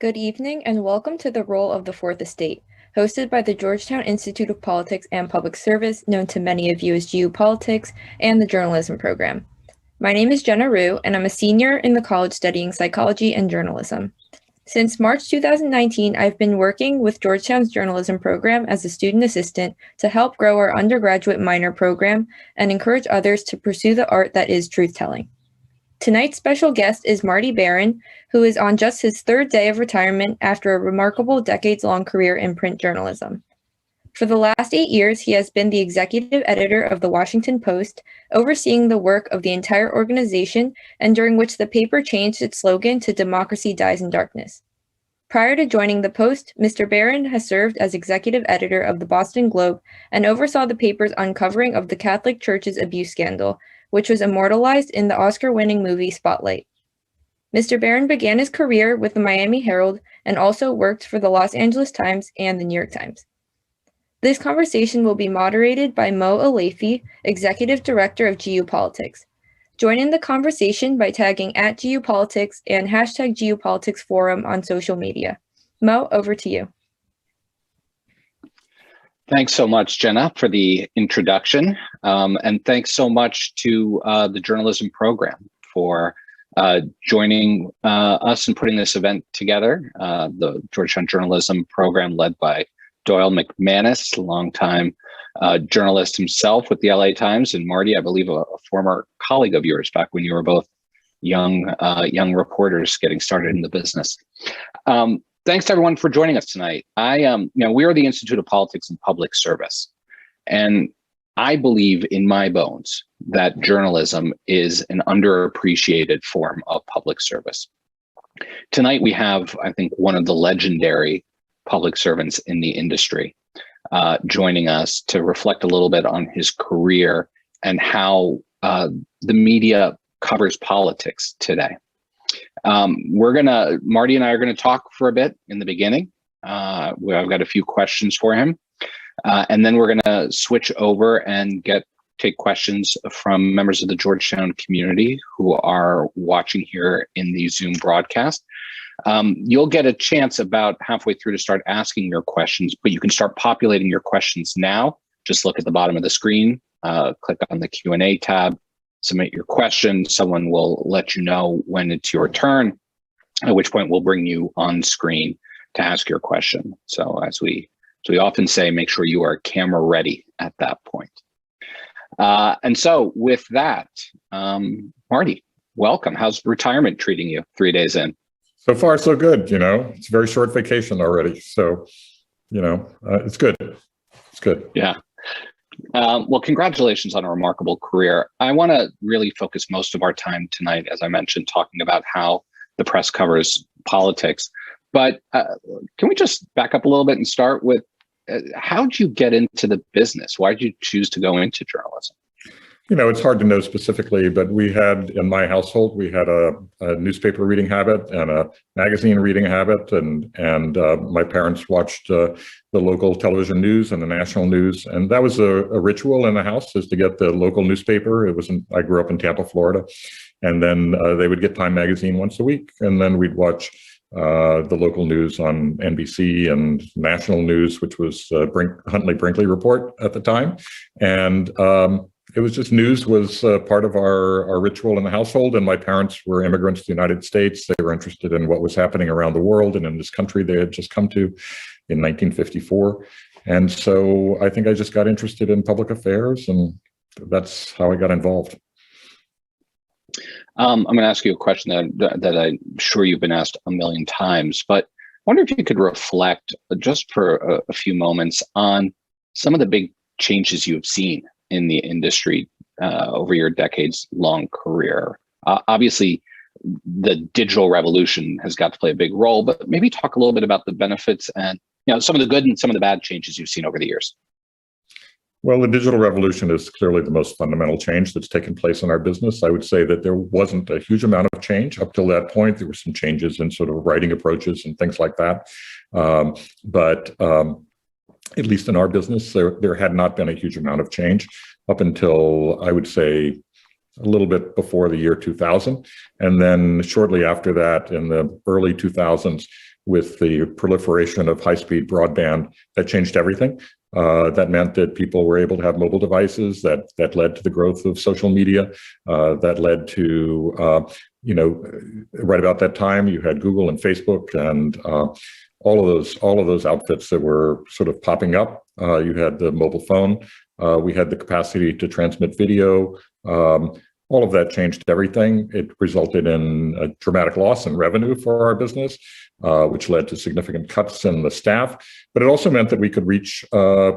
Good evening and welcome to The Role of the Fourth Estate, hosted by the Georgetown Institute of Politics and Public Service, known to many of you as GU Politics, and the journalism program. My name is Jenna Rue, and I'm a senior in the college studying psychology and journalism. Since March 2019, I've been working with Georgetown's journalism program as a student assistant to help grow our undergraduate minor program and encourage others to pursue the art that is truth-telling. Tonight's special guest is Marty Barron, who is on just his third day of retirement after a remarkable decades-long career in print journalism. For the last 8 years, he has been the executive editor of the Washington Post, overseeing the work of the entire organization and during which the paper changed its slogan to "Democracy Dies in Darkness." Prior to joining the Post, Mr. Barron has served as executive editor of the Boston Globe and oversaw the paper's uncovering of the Catholic Church's abuse scandal, which was immortalized in the Oscar-winning movie Spotlight. Mr. Barron began his career with the Miami Herald and also worked for the Los Angeles Times and the New York Times. This conversation will be moderated by Mo Alafi, Executive Director of GU Politics. Join in the conversation by tagging @GU Politics and #GU Politics Forum on social media. Mo, over to you. Thanks so much, Jenna, for the introduction. And thanks so much to the journalism program for joining us and putting this event together. The Georgetown Journalism program led by Doyle McManus, a longtime journalist himself with the LA Times, and Marty, I believe a former colleague of yours back when you were both young reporters getting started in the business. Thanks to everyone for joining us tonight. We are the Institute of Politics and Public Service, and I believe in my bones that journalism is an underappreciated form of public service. Tonight we have, I think, one of the legendary public servants in the industry joining us to reflect a little bit on his career and how the media covers politics today. Marty and I are gonna talk for a bit in the beginning. I've got a few questions for him, and then we're gonna switch over and take questions from members of the Georgetown community who are watching here in the Zoom broadcast. You'll get a chance about halfway through to start asking your questions, but you can start populating your questions now. Just look at the bottom of the screen, click on the Q&A tab, submit your question. Someone will let you know when it's your turn, at which point we'll bring you on screen to ask your question. So as we often say, make sure you are camera ready at that point. And so with that, Marty, welcome. How's retirement treating you 3 days in? So far, so good. It's a very short vacation already. So, it's good. It's good. Yeah. Well, congratulations on a remarkable career. I want to really focus most of our time tonight, as I mentioned, talking about how the press covers politics. But can we just back up a little bit and start with how did you get into the business? Why did you choose to go into journalism? It's hard to know specifically, but we had, in my household, we had a newspaper reading habit and a magazine reading habit, and my parents watched the local television news and the national news, and that was a ritual in the house, is to get the local newspaper. I grew up in Tampa, Florida, and then they would get Time magazine once a week, and then we'd watch the local news on NBC and national news, which was Huntley Brinkley Report at the time, and it was just news was part of our ritual in the household. And my parents were immigrants to the United States. They were interested in what was happening around the world and in this country they had just come to in 1954. And so I think I just got interested in public affairs, and that's how I got involved. I'm going to ask you a question that I'm sure you've been asked a million times, but I wonder if you could reflect just for a few moments on some of the big changes you have seen in the industry over your decades-long career. Obviously, the digital revolution has got to play a big role, but maybe talk a little bit about the benefits and some of the good and some of the bad changes you've seen over the years. Well, the digital revolution is clearly the most fundamental change that's taken place in our business. I would say that there wasn't a huge amount of change up till that point. There were some changes in sort of writing approaches and things like that. But at least in our business, there had not been a huge amount of change up until, I would say, a little bit before the year 2000. And then shortly after that, in the early 2000s, with the proliferation of high-speed broadband, that changed everything. That meant that people were able to have mobile devices. That led to the growth of social media. That led to, right about that time, you had Google and Facebook and all of those outfits that were sort of popping up. You had the mobile phone. We had the capacity to transmit video. All of that changed everything. It resulted in a dramatic loss in revenue for our business, which led to significant cuts in the staff. But it also meant that we could reach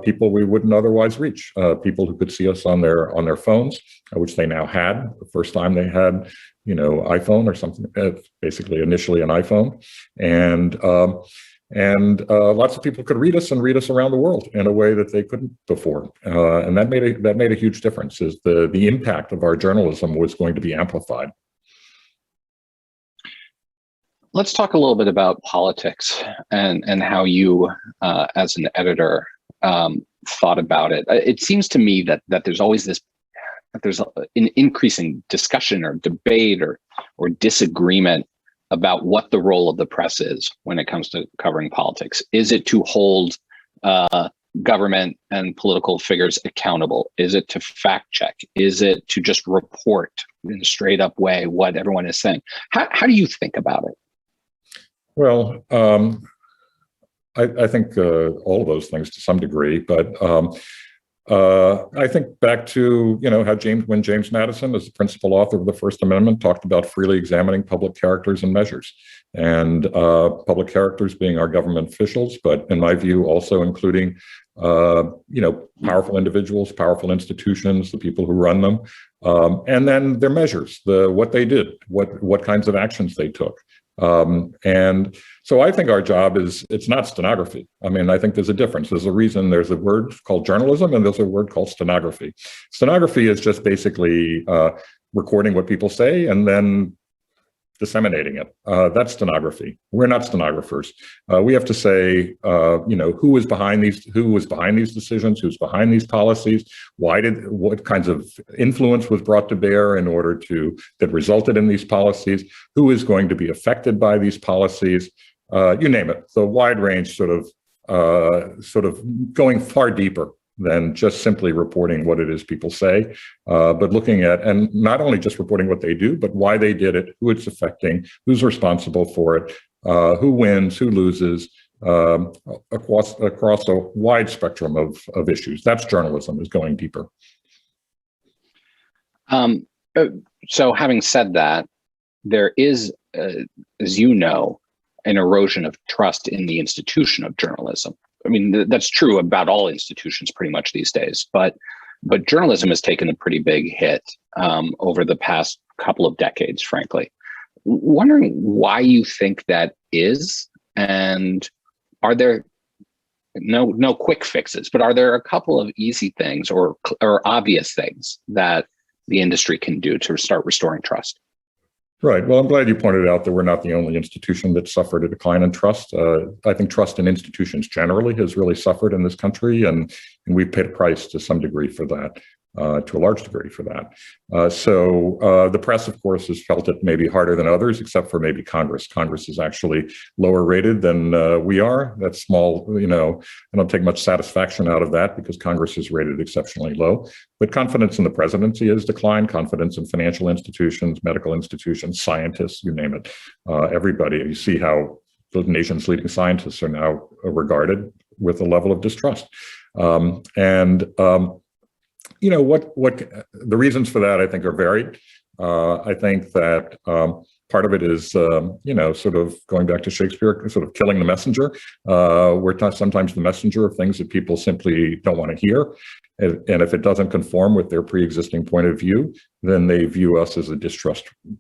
people we wouldn't otherwise reach, people who could see us on their phones, which they now had. The first time they had, iPhone or something, basically initially an iPhone. And lots of people could read us around the world in a way that they couldn't before, and that made a huge difference. Is the impact of our journalism was going to be amplified. Let's talk a little bit about politics and how you, as an editor, thought about it. It seems to me that there's always an increasing discussion or debate or disagreement about what the role of the press is when it comes to covering politics. Is it to hold government and political figures accountable? Is it to fact check? Is it to just report in a straight up way what everyone is saying? How do you think about it? Well, I think all of those things to some degree, but I think back to, how when James Madison, as the principal author of the First Amendment, talked about freely examining public characters and measures, and public characters being our government officials, but in my view, also including, powerful individuals, powerful institutions, the people who run them, and then their measures, what they did, what kinds of actions they took. And so I think our job it's not stenography. I mean, I think there's a difference. There's a reason there's a word called journalism and there's a word called stenography. Stenography is just basically recording what people say and then disseminating it. That's stenography. We're not stenographers. We have to say, who was behind these decisions, who's behind these policies, what kinds of influence was brought to bear in order that resulted in these policies, who is going to be affected by these policies, you name it. So wide range sort of going far deeper than just simply reporting what it is people say, but looking at, and not only just reporting what they do, but why they did it, who it's affecting, who's responsible for it, who wins, who loses, across a wide spectrum of issues. That's journalism, is going deeper. So having said that, there is, as you know, an erosion of trust in the institution of journalism. I mean, that's true about all institutions pretty much these days, but journalism has taken a pretty big hit over the past couple of decades, frankly. Wondering why you think that is, and are there no quick fixes, but are there a couple of easy things or obvious things that the industry can do to start restoring trust? Right. Well, I'm glad you pointed out that we're not the only institution that suffered a decline in trust. I think trust in institutions generally has really suffered in this country, and we've paid a price to some degree for that, to a large degree for that. So the press, of course, has felt it maybe harder than others, except for maybe Congress. Congress is actually lower rated than we are. That's small, I don't take much satisfaction out of that because Congress is rated exceptionally low. But confidence in the presidency has declined, confidence in financial institutions, medical institutions, scientists, you name it. Everybody, you see how the nation's leading scientists are now regarded with a level of distrust. What the reasons for that, I think, are varied. I think that part of it is, sort of going back to Shakespeare, sort of killing the messenger. We're sometimes the messenger of things that people simply don't want to hear. And if it doesn't conform with their pre-existing point of view, then they view us as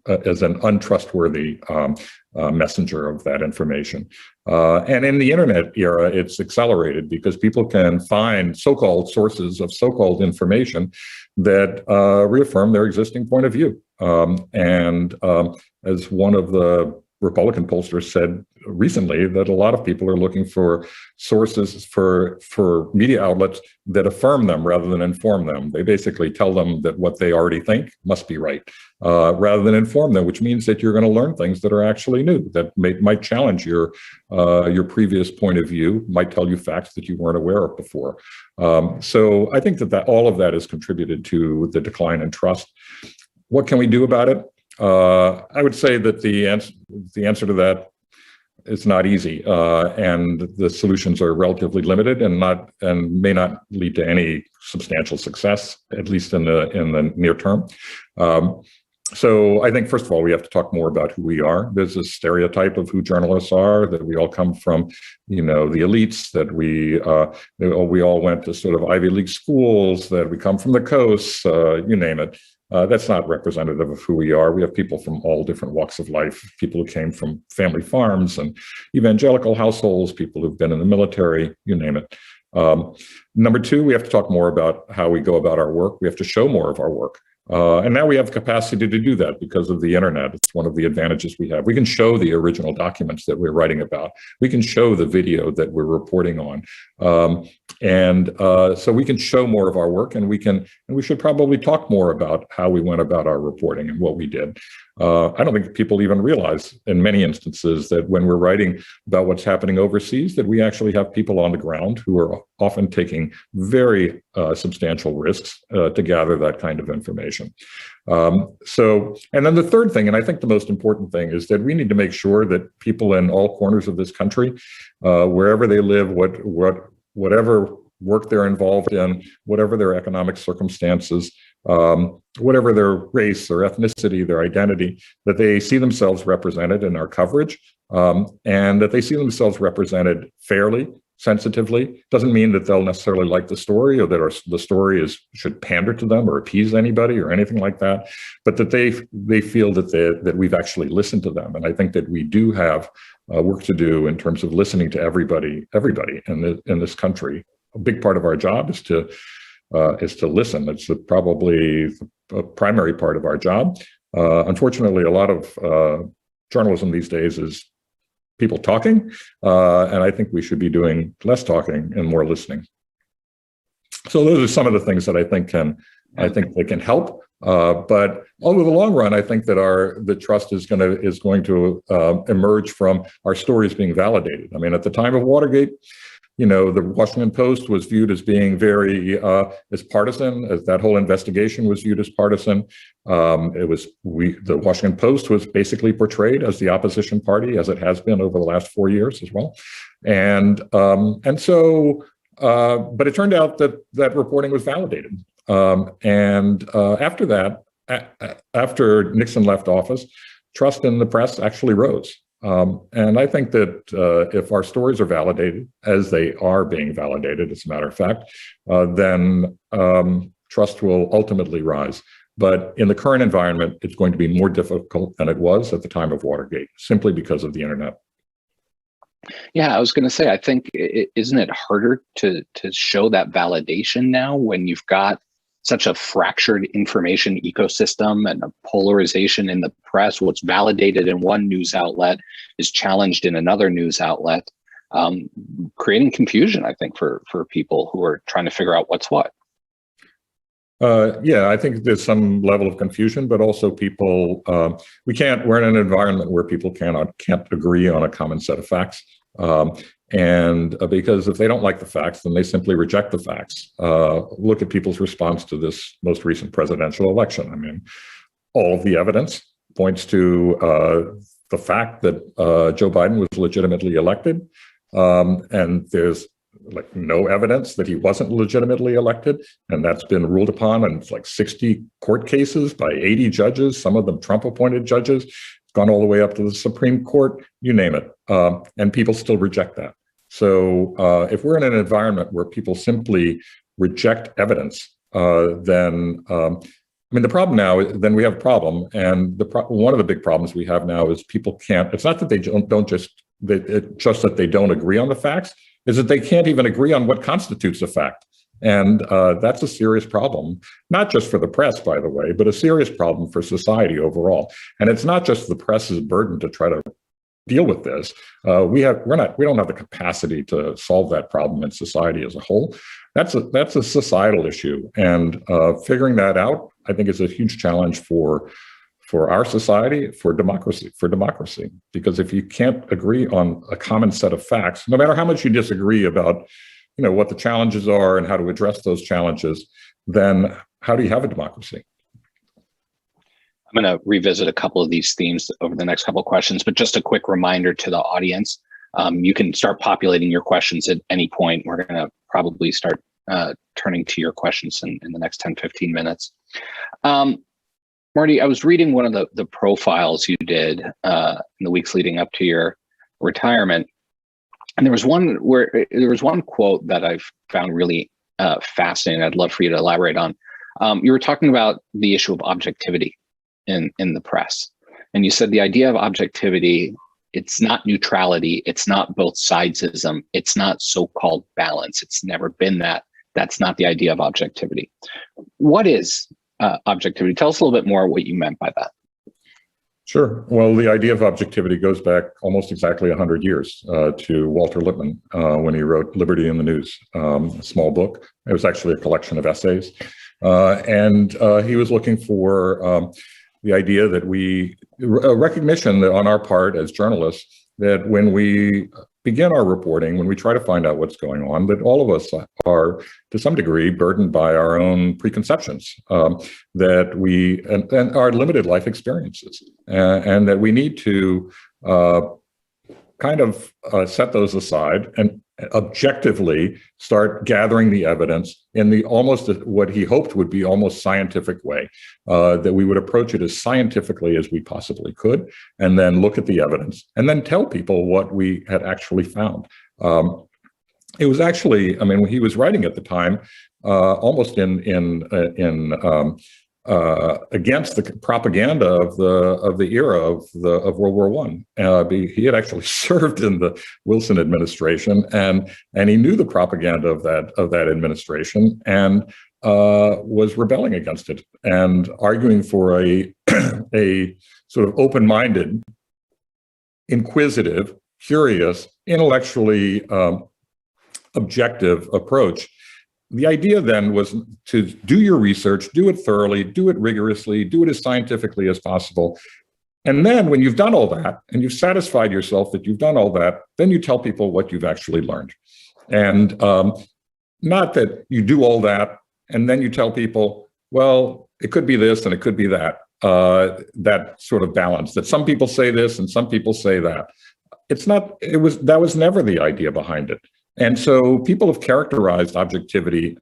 as an untrustworthy messenger of that information. And in the internet era, it's accelerated because people can find so-called sources of so-called information that reaffirm their existing point of view. As one of the Republican pollsters said recently that a lot of people are looking for sources for media outlets that affirm them rather than inform them. They basically tell them that what they already think must be right, rather than inform them, which means that you're going to learn things that are actually new, that might challenge your previous point of view, might tell you facts that you weren't aware of before. So I think that all of that has contributed to the decline in trust. What can we do about it? I would say that the answer to that is not easy, and the solutions are relatively limited and may not lead to any substantial success, at least in the near term. So I think, first of all, we have to talk more about who we are. There's this stereotype of who journalists are, that we all come from, the elites, that we all went to sort of Ivy League schools, that we come from the coast, you name it. That's not representative of who we are. We have people from all different walks of life, people who came from family farms and evangelical households, people who've been in the military, you name it. Number two, we have to talk more about how we go about our work. We have to show more of our work. And now we have the capacity to do that because of the internet. It's one of the advantages we have. We can show the original documents that we're writing about. We can show the video that we're reporting on. So we can show more of our work, and we should probably talk more about how we went about our reporting and what we did. I don't think people even realize in many instances that when we're writing about what's happening overseas, that we actually have people on the ground who are often taking very substantial risks to gather that kind of information. And then the third thing, and I think the most important thing, is that we need to make sure that people in all corners of this country, wherever they live, whatever work they're involved in, whatever their economic circumstances, whatever their race or ethnicity, their identity, that they see themselves represented in our coverage, and that they see themselves represented fairly, sensitively. Doesn't mean that they'll necessarily like the story, or that the story should pander to them or appease anybody or anything like that, but that they feel that we've actually listened to them. And I think that we do have work to do in terms of listening to everybody in this country. A big part of our job is to listen. It's probably a primary part of our job. Unfortunately, a lot of journalism these days is people talking, and I think we should be doing less talking and more listening. So those are some of the things that I think they can help. But over the long run, I think that the trust is going to emerge from our stories being validated. I mean, at the time of Watergate, the Washington Post was viewed as being very as partisan, as that whole investigation was viewed as partisan. The Washington Post was basically portrayed as the opposition party, as it has been over the last 4 years as well. But it turned out that reporting was validated. After that, after Nixon left office, trust in the press actually rose. And I think that if our stories are validated, as they are being validated, as a matter of fact, then trust will ultimately rise. But in the current environment, it's going to be more difficult than it was at the time of Watergate, simply because of the internet. Yeah, I was going to say, I think, isn't it harder to show that validation now when you've got such a fractured information ecosystem and a polarization in the press? What's validated in one news outlet is challenged in another news outlet, creating confusion, I think, for people who are trying to figure out what's what. Yeah, I think there's some level of confusion, but also people, we're in an environment where people can't agree on a common set of facts. Because if they don't like the facts, then they simply reject the facts. Look at people's response to this most recent presidential election. I mean, all of the evidence points to the fact that Joe Biden was legitimately elected, and there's no evidence that he wasn't legitimately elected, and that's been ruled upon in 60 court cases by 80 judges, some of them Trump-appointed judges. It's gone all the way up to the Supreme Court, you name it, and people still reject that. So if we're in an environment where people simply reject evidence, then the problem now is then we have a problem, and one of the big problems we have now is people can't. It's not that they it's just that they don't agree on the facts. Is that they can't even agree on what constitutes a fact. And that's a serious problem, not just for the press, by the way, but a serious problem for society overall. And it's not just the press's burden to try to deal with this. We don't have the capacity to solve that problem in society as a whole. That's a societal issue, and figuring that out, I think, is a huge challenge for our society, for democracy. Because if you can't agree on a common set of facts, no matter how much you disagree about, what the challenges are and how to address those challenges, then how do you have a democracy? I'm going to revisit a couple of these themes over the next couple of questions, but just a quick reminder to the audience. You can start populating your questions at any point. We're going to probably start turning to your questions in the next 10, 15 minutes. Marty, I was reading one of the profiles you did in the weeks leading up to your retirement, and there was one quote that I've found really fascinating. I'd love for you to elaborate on. You were talking about the issue of objectivity in the press, and you said the idea of objectivity, it's not neutrality, it's not both sidesism, it's not so-called balance. It's never been that. That's not the idea of objectivity. What is objectivity? Tell us a little bit more what you meant by that. Sure. Well, the idea of objectivity goes back almost exactly 100 years to Walter Lippmann when he wrote Liberty in the News, a small book. It was actually a collection of essays. And he was looking for the idea that a recognition that on our part as journalists, that when we begin our reporting, when we try to find out what's going on, that all of us are, to some degree, burdened by our own preconceptions, that we, and our limited life experiences, and that we need to set those aside and objectively start gathering the evidence in the almost what he hoped would be almost scientific way, that we would approach it as scientifically as we possibly could, and then look at the evidence and then tell people what we had actually found. It was actually, when he was writing at the time, almost against the propaganda of the era of World War I. He had actually served in the Wilson administration, and he knew the propaganda of that administration, and was rebelling against it and arguing for a sort of open-minded, inquisitive, curious, intellectually objective approach. The idea then was to do your research, do it thoroughly, do it rigorously, do it as scientifically as possible. And then when you've done all that and you've satisfied yourself that you've done all that, then you tell people what you've actually learned. And not that you do all that and then you tell people, well, it could be this and it could be that, that sort of balance, that some people say this and some people say that. That was never the idea behind it. And so people have characterized objectivity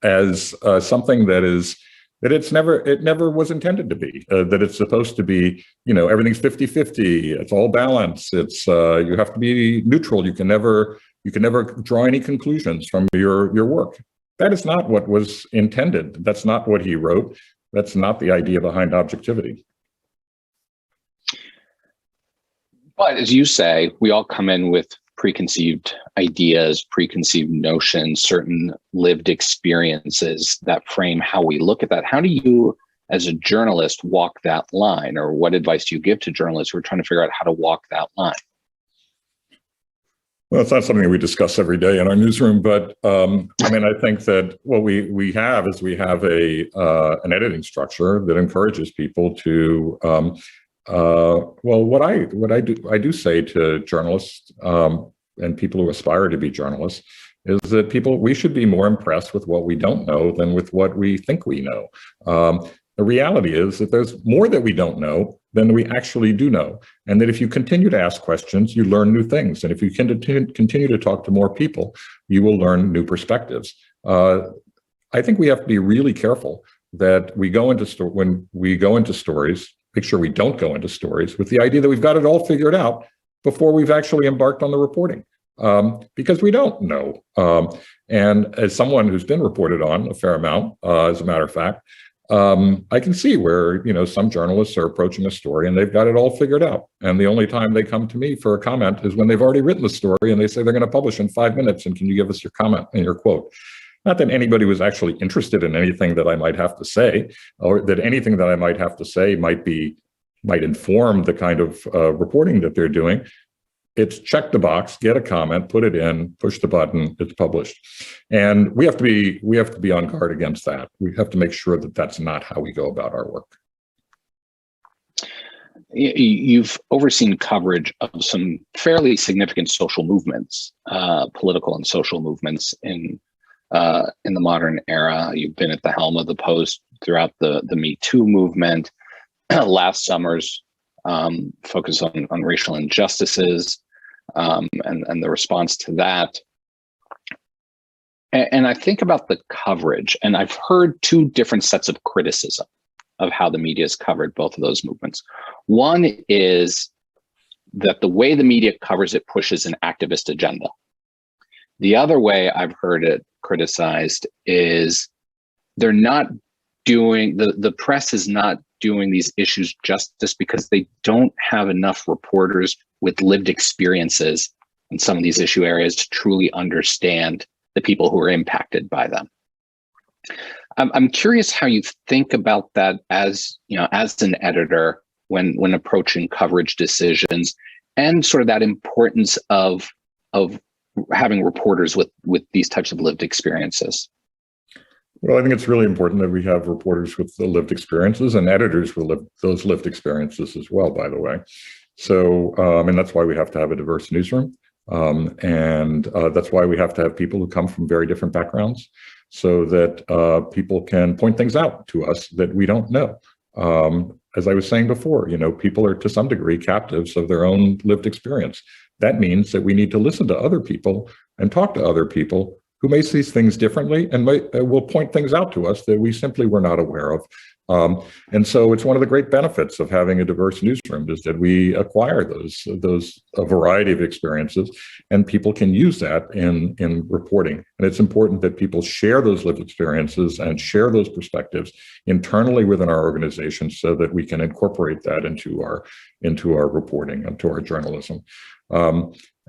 as something that it never was intended to be, that it's supposed to be, everything's 50-50, it's all balance, it's you have to be neutral, you can never draw any conclusions from your work. That is not what was intended. That's not what he wrote. That's not the idea behind objectivity. But as you say, we all come in with preconceived ideas, preconceived notions, certain lived experiences that frame how we look at that. How do you, as a journalist, walk that line? Or what advice do you give to journalists who are trying to figure out how to walk that line? Well, it's not something that we discuss every day in our newsroom, but I think that what we have is an editing structure that encourages people to what I do say to journalists and people who aspire to be journalists is that we should be more impressed with what we don't know than with what we think we know. The reality is that there's more that we don't know than we actually do know, and that if you continue to ask questions, you learn new things, and if you continue to talk to more people, you will learn new perspectives. I think we have to be really careful that when we go into stories, make sure we don't go into stories with the idea that we've got it all figured out before we've actually embarked on the reporting, because we don't know. And as someone who's been reported on a fair amount, as a matter of fact, I can see where some journalists are approaching a story and they've got it all figured out. And the only time they come to me for a comment is when they've already written the story and they say they're going to publish in 5 minutes, and can you give us your comment and your quote? Not that anybody was actually interested in anything that I might have to say, or that anything that I might have to say might be might inform the kind of reporting that they're doing. It's check the box, get a comment, put it in, push the button, it's published. And we have to be on guard against that. We have to make sure that that's not how we go about our work. You've overseen coverage of some fairly significant social movements, political and social movements in the modern era. You've been at the helm of the Post throughout the Me Too movement. Last summer's focus on racial injustices and the response to that. And I think about the coverage, and I've heard two different sets of criticism of how the media has covered both of those movements. One is that the way the media covers it pushes an activist agenda. The other way I've heard it criticized is they're not doing, the press is not doing these issues justice because they don't have enough reporters with lived experiences in some of these issue areas to truly understand the people who are impacted by them. I'm curious how you think about that as an editor when approaching coverage decisions, and sort of that importance of having reporters with these types of lived experiences. Well, I think it's really important that we have reporters with the lived experiences and editors with those lived experiences as well, by the way. So, and that's why we have to have a diverse newsroom. And that's why we have to have people who come from very different backgrounds, so that people can point things out to us that we don't know. As I was saying before, people are to some degree captives of their own lived experience. That means that we need to listen to other people and talk to other people who may see things differently and will point things out to us that we simply were not aware of. And so it's one of the great benefits of having a diverse newsroom is that we acquire a variety of experiences, and people can use that in reporting. And it's important that people share those lived experiences and share those perspectives internally within our organization, so that we can incorporate that into our reporting, into our journalism.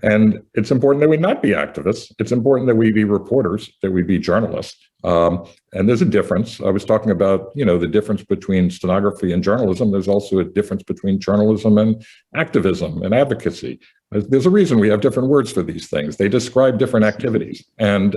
And it's important that we not be activists. It's important that we be reporters, that we be journalists. And there's a difference. I was talking about, the difference between stenography and journalism. There's also a difference between journalism and activism and advocacy. There's a reason we have different words for these things. They describe different activities. And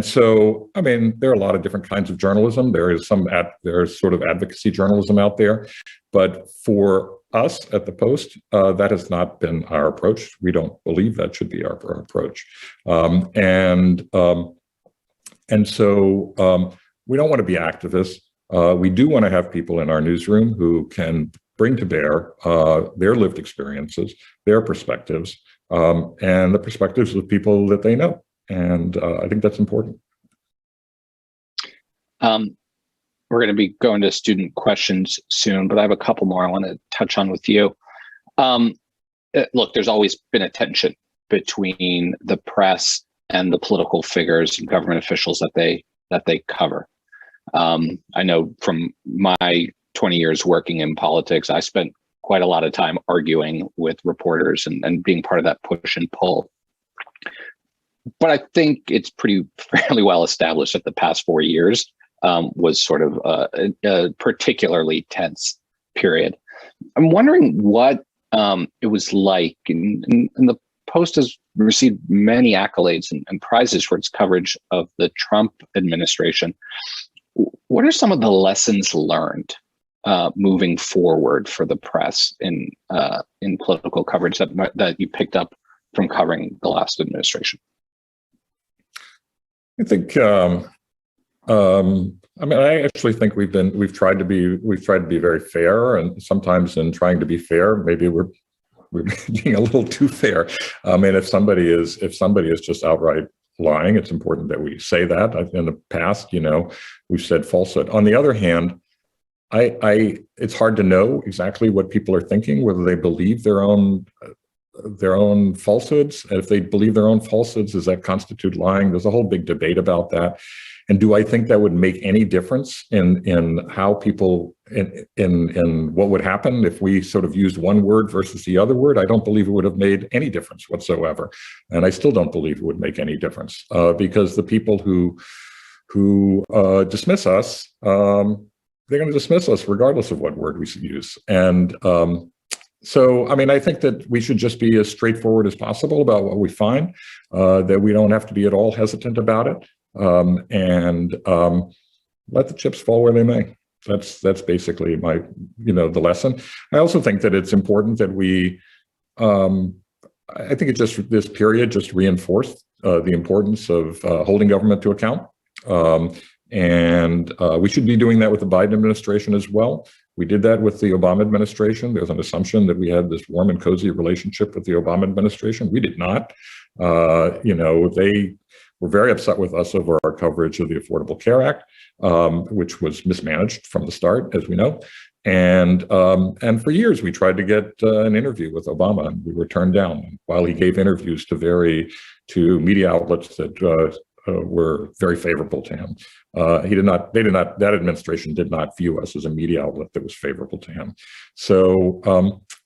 so, there are a lot of different kinds of journalism. There's sort of advocacy journalism out there. But for us at the Post, that has not been our approach. We don't believe that should be our approach. And so we don't want to be activists. We do want to have people in our newsroom who can bring to bear their lived experiences, their perspectives, and the perspectives of people that they know. And I think that's important. We're going to be going to student questions soon, but I have a couple more I want to touch on with you. Look, there's always been a tension between the press and the political figures and government officials that they cover. I know from my 20 years working in politics, I spent quite a lot of time arguing with reporters and being part of that push and pull. But I think it's fairly well established that the past 4 years was sort of a particularly tense period. I'm wondering what it was like, and the Post has received many accolades and prizes for its coverage of the Trump administration. What are some of the lessons learned moving forward for the press in political coverage that you picked up from covering the last administration? I think. I actually think we've tried to be very fair, and sometimes in trying to be fair, maybe we're being a little too fair. If somebody is just outright lying, it's important that we say that. In the past, we've said falsehood. On the other hand, it's hard to know exactly what people are thinking, whether they believe their own falsehoods. And if they believe their own falsehoods, does that constitute lying? There's a whole big debate about that. And do I think that would make any difference in how people, in what would happen if we sort of used one word versus the other word? I don't believe it would have made any difference whatsoever. And I still don't believe it would make any difference because the people who dismiss us they're going to dismiss us regardless of what word we use. And so, I mean, I think that we should just be as straightforward as possible about what we find, that we don't have to be at all hesitant about it, and let the chips fall where they may. That's basically my, the lesson. I also think that it's important that we, I think this period just reinforced the importance of holding government to account. And we should be doing that with the Biden administration as well. We did that with the Obama administration. There's an assumption that we had this warm and cozy relationship with the Obama administration. We did not. They were very upset with us over our coverage of the Affordable Care Act, which was mismanaged from the start, as we know. And for years, we tried to get an interview with Obama, and we were turned down while he gave interviews to media outlets that were very favorable to him. That administration did not view us as a media outlet that was favorable to him. So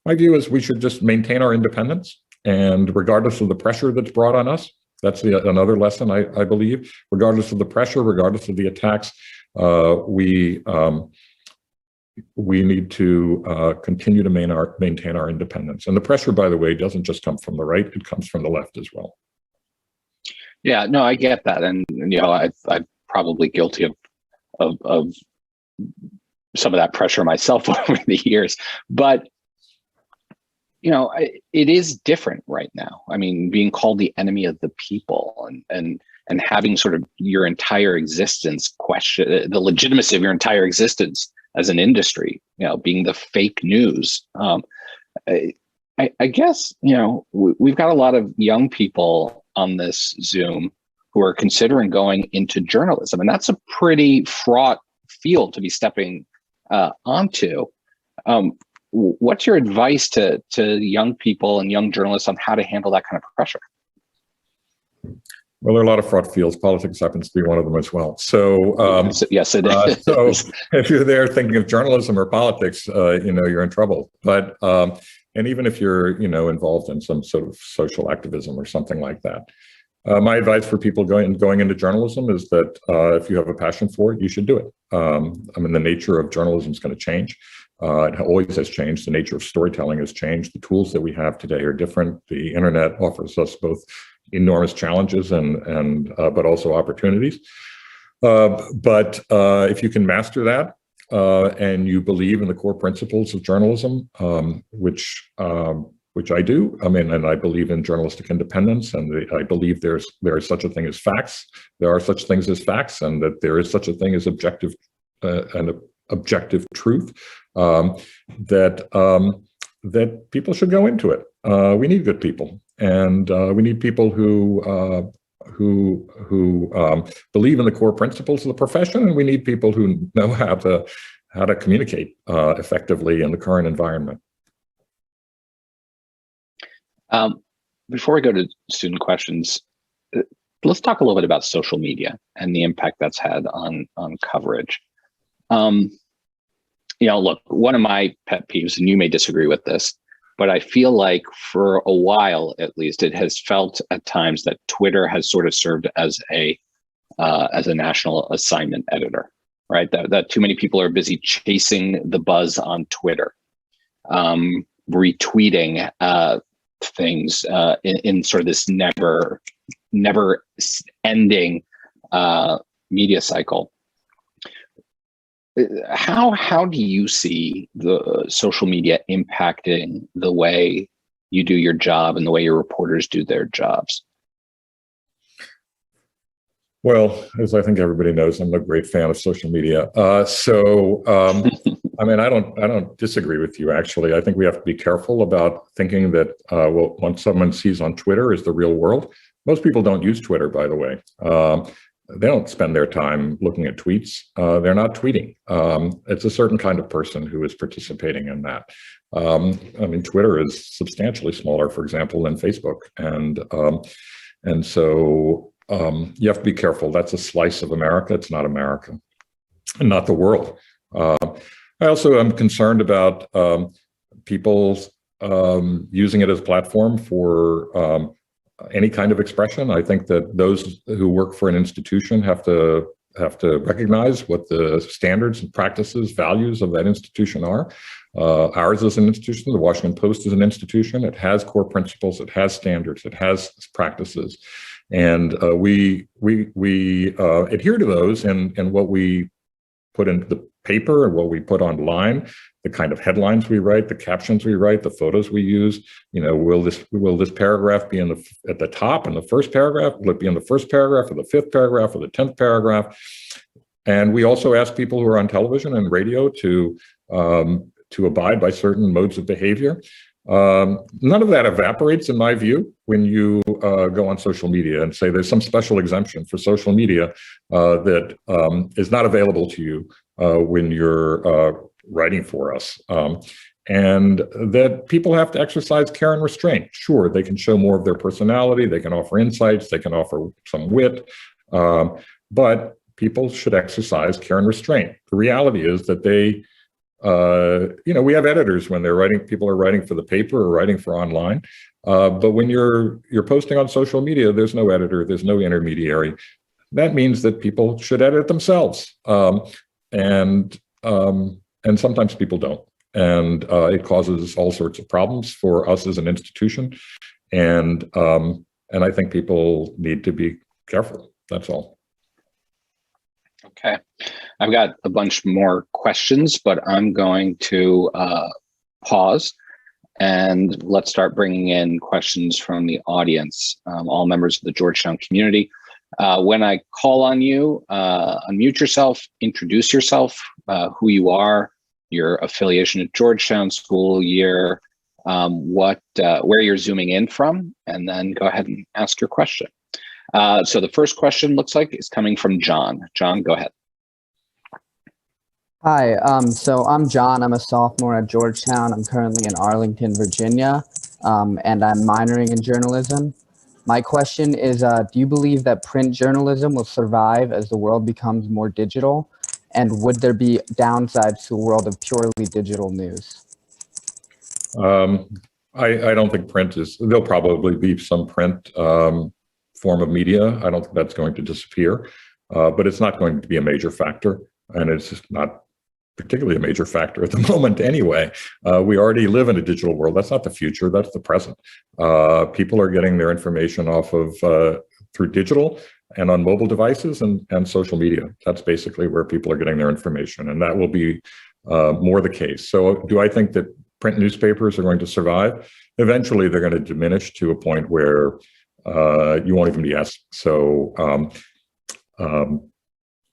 my view is we should just maintain our independence, and regardless of the pressure that's brought on us, that's another lesson I believe, regardless of the pressure, regardless of the attacks, we need to continue to maintain our independence. And the pressure, by the way, doesn't just come from the right, it comes from the left as well. Yeah, no, I get that. And, I'm probably guilty of some of that pressure myself over the years. But, it is different right now. I mean, being called the enemy of the people and having sort of your entire existence question, the legitimacy of your entire existence as an industry, being the fake news. I guess, we've got a lot of young people on this Zoom who are considering going into journalism, and that's a pretty fraught field to be stepping onto. What's your advice to young people and young journalists on how to handle that kind of pressure? Well, there are a lot of fraught fields. Politics happens to be one of them as well. So, yes, it is. So if you're there thinking of journalism or politics, you're in trouble. But and even if you're, involved in some sort of social activism or something like that, my advice for people going into journalism is that if you have a passion for it, you should do it. The nature of journalism is going to change. It always has changed. The nature of storytelling has changed. The tools that we have today are different. The internet offers us both enormous challenges and but also opportunities. But if you can master that and you believe in the core principles of journalism, which I do, and I believe in journalistic independence, and I believe there is such a thing as facts. There are such things as facts, and that there is such a thing as objective truth. That people should go into it. We need good people, and we need people who believe in the core principles of the profession, and we need people who know how to communicate effectively in the current environment. Before we go to student questions, let's talk a little bit about social media and the impact that's had on coverage. Look, one of my pet peeves, and you may disagree with this, but I feel like for a while, at least, it has felt at times that Twitter has sort of served as a national assignment editor, right? That too many people are busy chasing the buzz on Twitter, retweeting things in sort of this never ending media cycle. How do you see the social media impacting the way you do your job and the way your reporters do their jobs? Well, as I think everybody knows, I'm a great fan of social media. I don't disagree with you, actually. I think we have to be careful about thinking that what someone sees on Twitter is the real world. Most people don't use Twitter, by the way. They don't spend their time looking at tweets. They're not tweeting. It's a certain kind of person who is participating in that. Twitter is substantially smaller, for example, than Facebook. And so you have to be careful. That's a slice of America. It's not America and not the world. I also am concerned about people using it as a platform for any kind of expression. I think that those who work for an institution have to recognize what the standards and practices, values of that institution are. Ours is an institution. The Washington Post is an institution. It has core principles. It has standards. It has practices, and we adhere to those. And what we put into the paper and what we put online, the kind of headlines we write, the captions we write, the photos we use. Will this paragraph be at the top in the first paragraph? Will it be in the first paragraph or the fifth paragraph or the 10th paragraph? And we also ask people who are on television and radio to abide by certain modes of behavior. None of that evaporates, in my view, when you go on social media and say there's some special exemption for social media that is not available to you when you're writing for us. And that people have to exercise care and restraint. Sure, they can show more of their personality, they can offer insights, they can offer some wit, but people should exercise care and restraint. The reality is that we have editors when people are writing for the paper or writing for online. But when you're posting on social media, there's no editor, there's no intermediary. That means that people should edit themselves. And sometimes people don't. And it causes all sorts of problems for us as an institution. And I think people need to be careful. That's all. Okay, I've got a bunch more questions, but I'm going to pause and let's start bringing in questions from the audience, all members of the Georgetown community. When I call on you, unmute yourself, introduce yourself, who you are, your affiliation at Georgetown, school year, where you're zooming in from, and then go ahead and ask your question. So the first question looks like is coming from John. John, go ahead. Hi, so I'm John. I'm a sophomore at Georgetown. I'm currently in Arlington, Virginia, and I'm minoring in journalism. My question is, do you believe that print journalism will survive as the world becomes more digital? And would there be downsides to a world of purely digital news? I don't think there'll probably be some print form of media. I don't think that's going to disappear, but it's not going to be a major factor. And it's just not particularly a major factor at the moment anyway. We already live in a digital world. That's not the future, that's the present. People are getting their information off of through digital and on mobile devices and social media. That's basically where people are getting their information, and that will be more the case. So do I think that print newspapers are going to survive? Eventually they're going to diminish to a point where you won't even be asked. So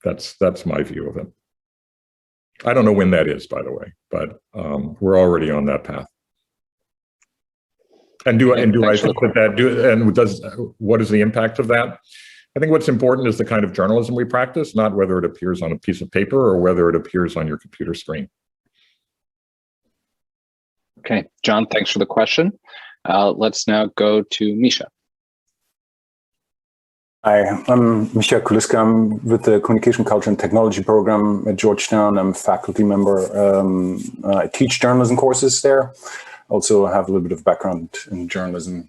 that's my view of it. I don't know when that is, by the way, but we're already on that path. And do I think what is the impact of that? I think what's important is the kind of journalism we practice, not whether it appears on a piece of paper or whether it appears on your computer screen. Okay, John, thanks for the question. Let's now go to Misha. Hi, I'm Misha Kuliska. I'm with the Communication, Culture, and Technology program at Georgetown. I'm a faculty member. I teach journalism courses there. Also have a little bit of background in journalism.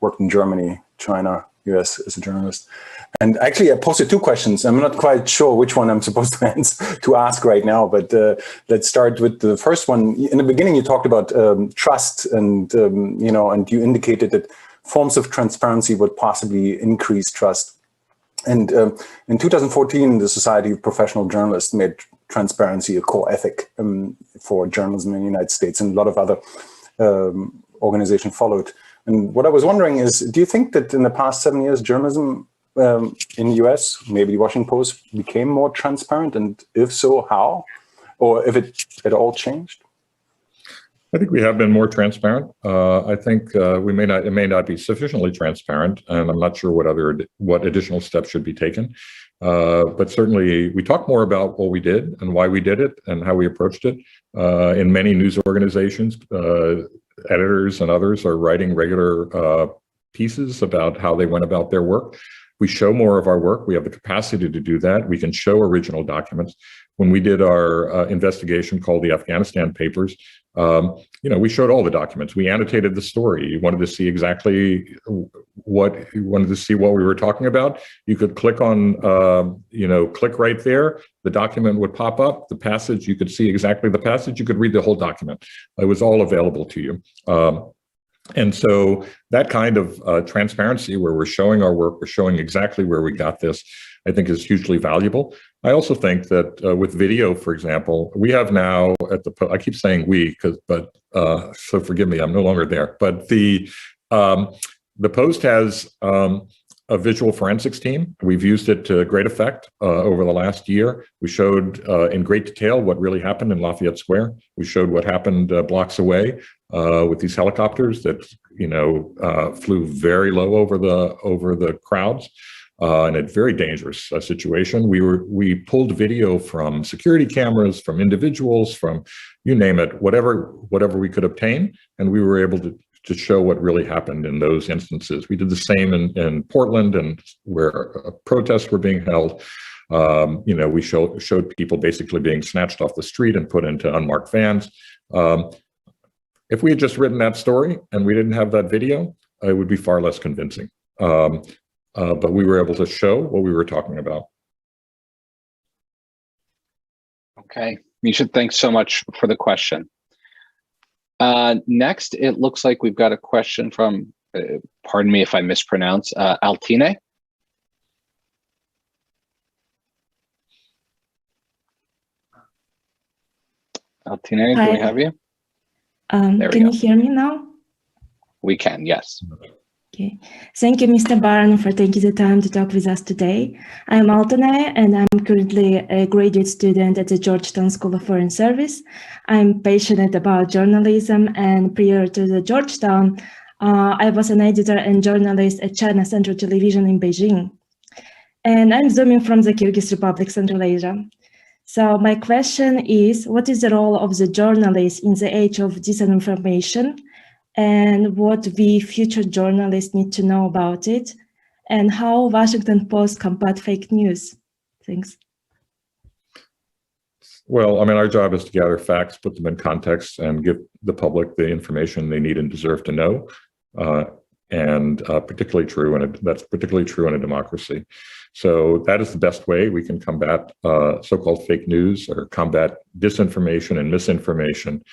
Worked in Germany, China, US as a journalist. And actually, I posted two questions. I'm not quite sure which one I'm supposed to ask right now, but let's start with the first one. In the beginning, you talked about trust, and and you indicated that forms of transparency would possibly increase trust. And in 2014, the Society of Professional Journalists made transparency a core ethic for journalism in the United States, and a lot of other organizations followed. And what I was wondering is, do you think that in the past 7 years, journalism in the US, maybe the Washington Post, became more transparent? And if so, how? Or if it at all changed? I think we have been more transparent. I think it may not be sufficiently transparent, and I'm not sure what additional steps should be taken. But certainly we talk more about what we did and why we did it and how we approached it. In many news organizations, editors and others are writing regular pieces about how they went about their work. We show more of our work. We have the capacity to do that. We can show original documents. When we did our investigation called the Afghanistan Papers, we showed all the documents. We annotated the story. You wanted to see exactly what we were talking about. You could click on, click right there. The document would pop up. The passage, you could see exactly the passage. You could read the whole document. It was all available to you. And so that kind of transparency where we're showing our work, we're showing exactly where we got this, I think is hugely valuable. I also think that with video, for example, we have now I keep saying we, so forgive me, I'm no longer there, but the Post has a visual forensics team. We've used it to great effect over the last year. We showed in great detail what really happened in Lafayette Square. We showed what happened blocks away with these helicopters that flew very low over the crowds in a very dangerous situation. We pulled video from security cameras, from individuals, from you name it, whatever we could obtain, and we were able to show what really happened in those instances. We did the same in Portland, and where protests were being held. We showed people basically being snatched off the street and put into unmarked vans. If we had just written that story and we didn't have that video, it would be far less convincing. But we were able to show what we were talking about. Okay, Misha, thanks so much for the question. Next, it looks like we've got a question from, pardon me if I mispronounce, Altine. Altine, do we have you? Can you hear me now? We can, yes. Okay. Thank you, Mr. Barron, for taking the time to talk with us today. I'm Altine, and I'm currently a graduate student at the Georgetown School of Foreign Service. I'm passionate about journalism, and prior to the Georgetown, I was an editor and journalist at China Central Television in Beijing. And I'm zooming from the Kyrgyz Republic, Central Asia. So my question is, what is the role of the journalist in the age of disinformation? And what we future journalists need to know about it, and how Washington Post combat fake news? Thanks. Well, our job is to gather facts, put them in context, and give the public the information they need and deserve to know. And particularly true, and that's particularly true in a democracy. So that is the best way we can combat so-called fake news or combat disinformation and misinformation.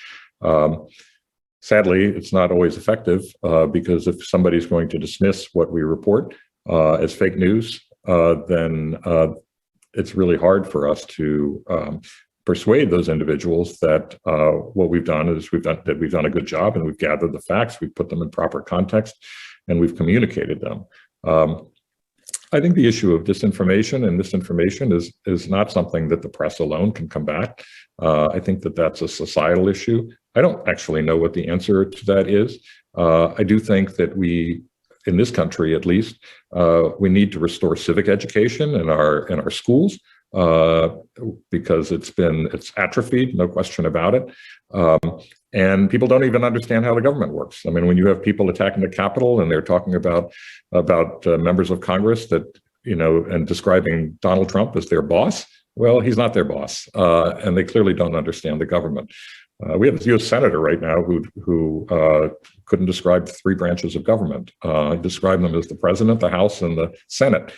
Sadly, it's not always effective because if somebody's going to dismiss what we report as fake news, then it's really hard for us to persuade those individuals that what we've done is we've done a good job, and we've gathered the facts, we've put them in proper context, and we've communicated them. I think the issue of disinformation and misinformation is not something that the press alone can combat. I think that that's a societal issue. I don't actually know what the answer to that is. I do think that we, in this country at least, we need to restore civic education in our schools because it's atrophied, no question about it. And people don't even understand how the government works. When you have people attacking the Capitol and they're talking about members of Congress that, and describing Donald Trump as their boss, well, he's not their boss, and they clearly don't understand the government. We have a U.S. senator right now who couldn't describe the three branches of government. Described them as the president, the House, and the Senate.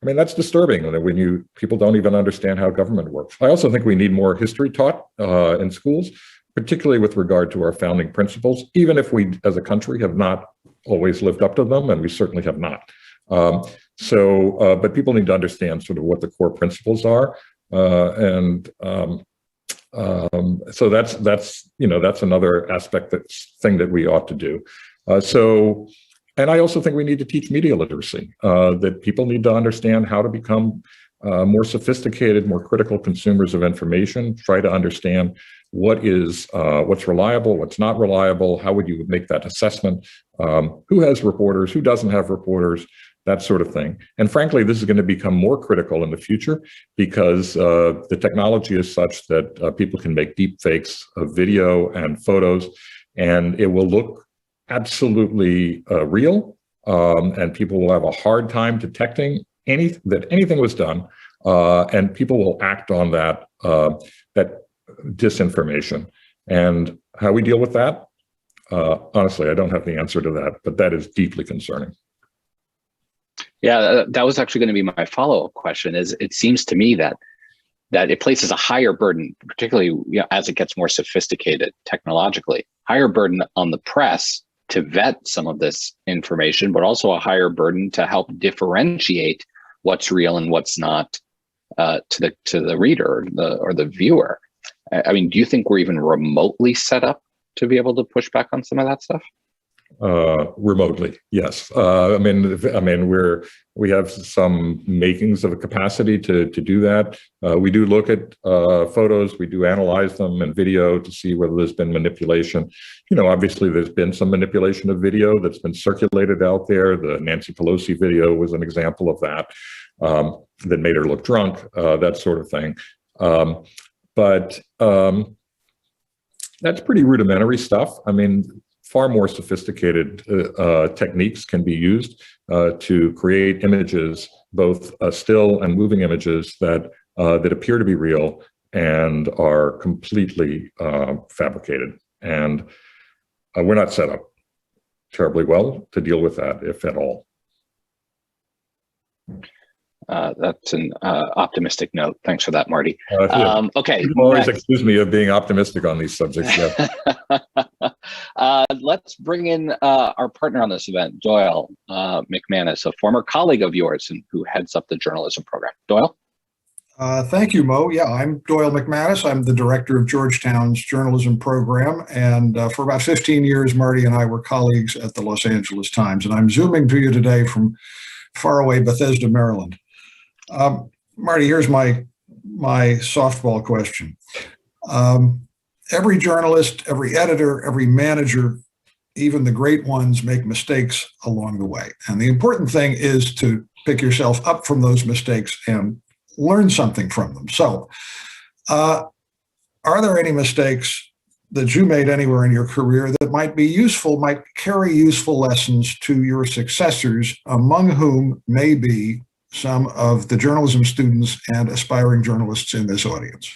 That's disturbing when people don't even understand how government works. I also think we need more history taught in schools, particularly with regard to our founding principles, even if we as a country have not always lived up to them, and we certainly have not. But people need to understand sort of what the core principles are. So that's another aspect, thing that we ought to do. And I also think we need to teach media literacy, that people need to understand how to become more sophisticated, more critical consumers of information, try to understand what's reliable, what's not reliable, how would you make that assessment, who has reporters, who doesn't have reporters, that sort of thing. And frankly, this is going to become more critical in the future because the technology is such that people can make deep fakes of video and photos, and it will look absolutely real, and people will have a hard time detecting that anything was done, and people will act on that disinformation. And how we deal with that, honestly, I don't have the answer to that, but that is deeply concerning. Yeah, that was actually going to be my follow-up question. Is it seems to me that it places a higher burden, particularly as it gets more sophisticated technologically, higher burden on the press to vet some of this information, but also a higher burden to help differentiate what's real and what's not to the reader or the viewer. I mean, do you think we're even remotely set up to be able to push back on some of that stuff? Remotely, yes. I mean, we have some makings of a capacity to do that. We do look at photos, we do analyze them and video to see whether there's been manipulation. Obviously there's been some manipulation of video that's been circulated out there. The Nancy Pelosi video was an example of that, that made her look drunk, that sort of thing. But that's pretty rudimentary stuff. I mean, far more sophisticated techniques can be used to create images, both still and moving images that appear to be real and are completely fabricated. And we're not set up terribly well to deal with that, if at all. That's an optimistic note. Thanks for that, Marty. Yeah. Okay. People always accuse me of being optimistic on these subjects. Yeah. Let's bring in our partner on this event, Doyle McManus, a former colleague of yours and who heads up the journalism program. Doyle? Thank you, Mo. Yeah, I'm Doyle McManus. I'm the director of Georgetown's journalism program. And for about 15 years, Marty and I were colleagues at the Los Angeles Times. And I'm zooming to you today from faraway Bethesda, Maryland. Marty, here's my softball question. Every journalist, every editor, every manager, even the great ones make mistakes along the way. And the important thing is to pick yourself up from those mistakes and learn something from them. So are there any mistakes that you made anywhere in your career that might be useful, might carry useful lessons to your successors, among whom may be some of the journalism students and aspiring journalists in this audience?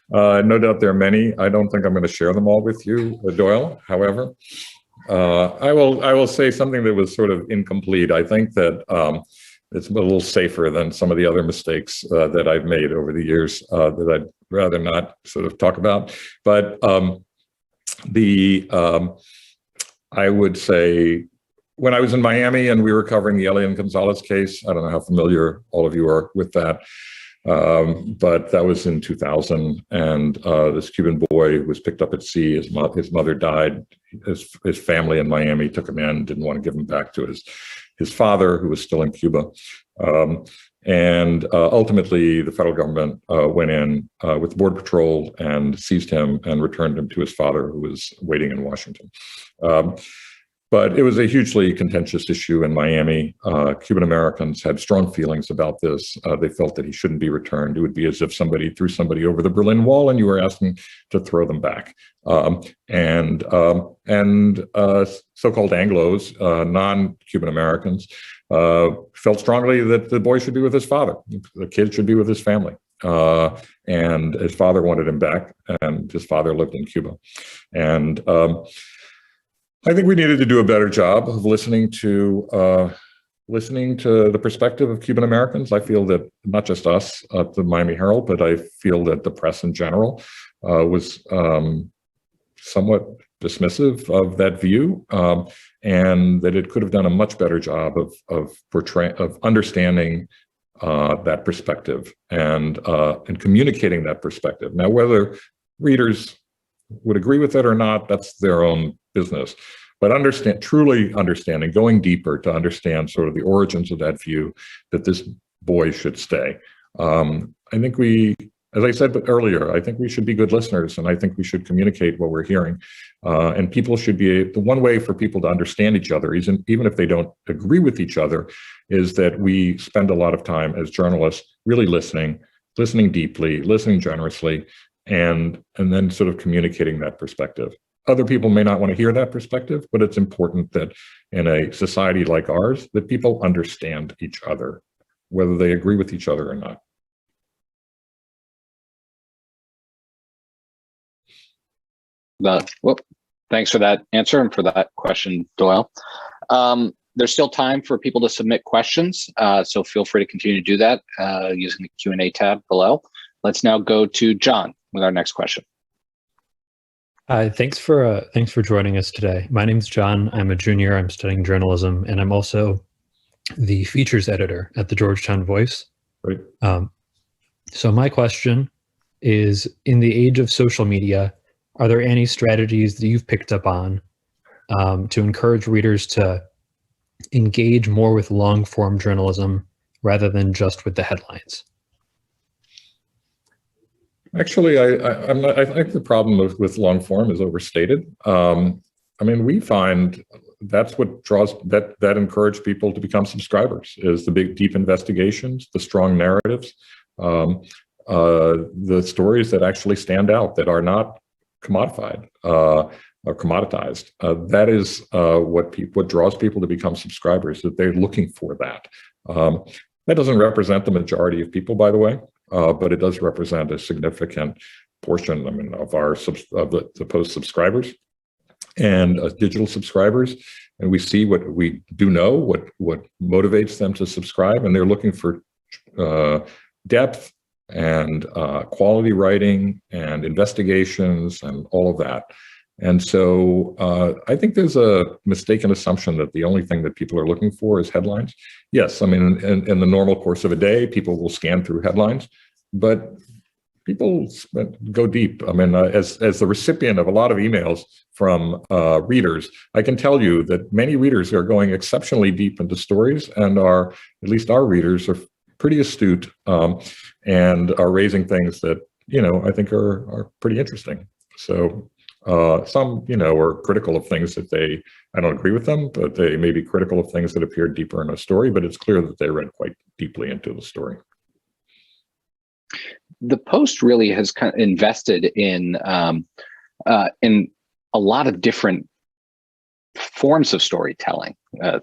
No doubt there are many. I don't think I'm going to share them all with you, Doyle. However, I will say something that was sort of incomplete. I think that it's a little safer than some of the other mistakes that I've made over the years that I'd rather not sort of talk about. But I would say, when I was in Miami and we were covering the Elian Gonzalez case, I don't know how familiar all of you are with that, but that was in 2000, and this Cuban boy was picked up at sea. His mother died. His family in Miami took him in, didn't want to give him back to his father, who was still in Cuba. And ultimately, the federal government went in with Border Patrol and seized him and returned him to his father, who was waiting in Washington. But it was a hugely contentious issue in Miami. Cuban Americans had strong feelings about this. They felt that he shouldn't be returned. It would be as if somebody threw somebody over the Berlin Wall and you were asking to throw them back. And so-called Anglos, non-Cuban Americans, felt strongly that the boy should be with his father. The kid should be with his family. And his father wanted him back, and his father lived in Cuba. And I think we needed to do a better job of listening to the perspective of Cuban Americans. I feel that not just us at the Miami Herald, but I feel that the press in general was somewhat dismissive of that view, and that it could have done a much better job of understanding that perspective and communicating that perspective. Now, whether readers would agree with it or not, that's their own business. But truly understanding, going deeper to understand sort of the origins of that view that this boy should stay. I think as I said earlier, I think we should be good listeners, and I think we should communicate what we're hearing. And people should be, the one way for people to understand each other, even if they don't agree with each other, is that we spend a lot of time as journalists really listening deeply, listening generously, and then sort of communicating that perspective. other people may not want to hear that perspective, but it's important that in a society like ours, that people understand each other, whether they agree with each other or not. Well, thanks for that answer and for that question, Doyle. There's still time for people to submit questions, so feel free to continue to do that using the Q&A tab below. Let's now go to John with our next question. Hi, thanks for joining us today. My name's John. I'm a junior. I'm studying journalism, and I'm also the features editor at the Georgetown Voice. Right. So my question is, in the age of social media, are there any strategies that you've picked up on to encourage readers to engage more with long-form journalism rather than just with the headlines? Actually, I think the problem with long form is overstated. I mean, we find that's what draws that encourage people to become subscribers is the big, deep investigations, the strong narratives, the stories that actually stand out, that are not commodified or commoditized. That is what draws people to become subscribers, that they're looking for that. That doesn't represent the majority of people, by the way, but it does represent a significant portion, I mean, of the post subscribers and digital subscribers. And we see what we do know, what motivates them to subscribe, and they're looking for depth and quality writing and investigations and all of that. And so I think there's a mistaken assumption that the only thing that people are looking for is headlines. Yes, I mean, in the normal course of a day, people will scan through headlines, but people go deep. I mean, as the recipient of a lot of emails from readers, I can tell you that many readers are going exceptionally deep into stories, and at least our readers are pretty astute and are raising things that, I think are pretty interesting. So some, are critical of things that I don't agree with them, but they may be critical of things that appear deeper in a story, but it's clear that they read quite deeply into the story. The Post really has kind of invested in a lot of different forms of storytelling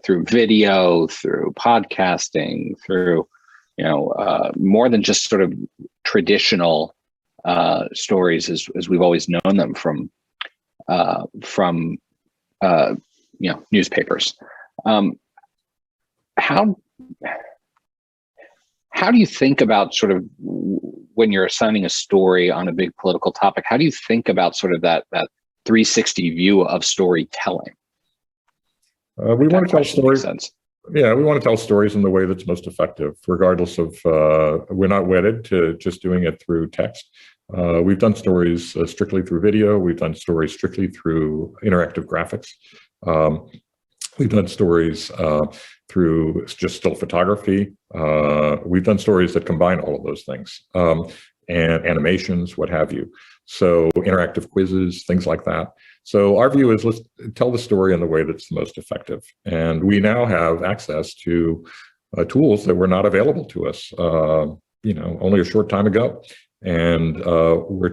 through video, through podcasting, through, more than just sort of traditional stories as we've always known them from newspapers. How do you think about sort of when you're assigning a story on a big political topic? How do you think about sort of that 360 view of storytelling? We want to tell stories. Yeah, we want to tell stories in the way that's most effective, regardless of. We're not wedded to just doing it through text. We've done stories strictly through video. We've done stories strictly through interactive graphics. We've done stories through just still photography. We've done stories that combine all of those things, and animations, what have you. So interactive quizzes, things like that. So our view is, let's tell the story in the way that's the most effective. And we now have access to tools that were not available to us, only a short time ago. And we're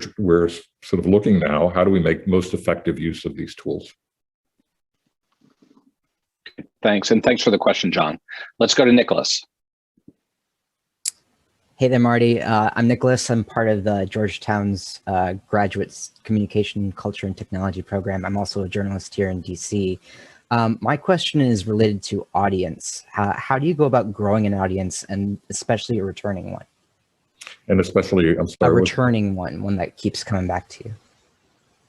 sort of looking now, how do we make most effective use of these tools? Thanks. And thanks for the question, John. Let's go to Nicholas. Hey there, Marty. I'm Nicholas. I'm part of the Georgetown's Graduate Communication, Culture, and Technology program. I'm also a journalist here in DC. My question is related to audience. How do you go about growing an audience, and especially a returning one? And especially, I'm sorry, a returning one that keeps coming back to you.